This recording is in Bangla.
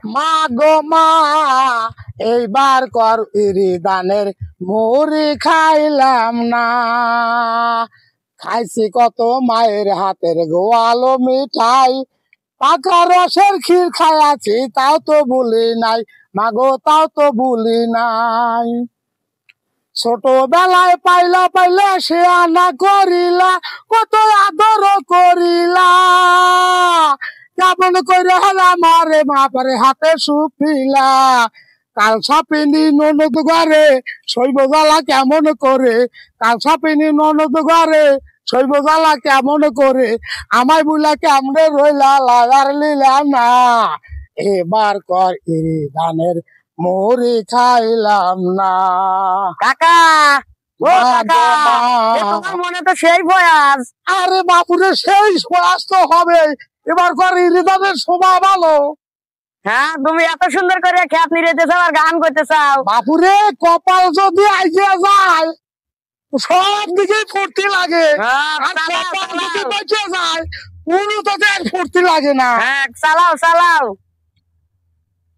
মা গো মা এইবার কর ইরি দানের মুড়ি খাইলাম না। খাইছি কত মায়ের হাতের গোয়ালো মিঠাই, পাকা রসের ক্ষীর খাইয়াছি তাও তো ভুলি নাই, মাগো তাও তো ভুলি নাই। ছোটবেলায় পাইলা পাইলা সে আনা করিলা, কত আদর করিলা, কেমন করে আমারে বাপারে হাতে সুপিলা। কাল সাপিনী ননদ ঘরে শৈব জ্বালা কেমন করে, কাল সাপিনী ননদ ঘরে শৈব জ্বালা কেমন করে, আমায় বুলা কেমনে রইলা লাগার লিলা না। এবার কর ইরি ধানের মুড়ি খাইলাম না। কাকা ও কাকা, তোমার মনে তো সেই বয়াস। আরে বাপুরে সেই বয়াস তো হবে, এবার কর ইরি ধানের শোভা ভালো। হ্যাঁ, তুমি এত সুন্দর করে খেত নিতে চাও আর গান করতে চাও। বাপুরে কপাল যদি আইজে যায় সব দিকে ফুর্তি লাগে, আর কপাল যদি বেঁচে যায় কোনো তো ফুর্তি লাগে না। হ্যাঁ, চালাও চালাও।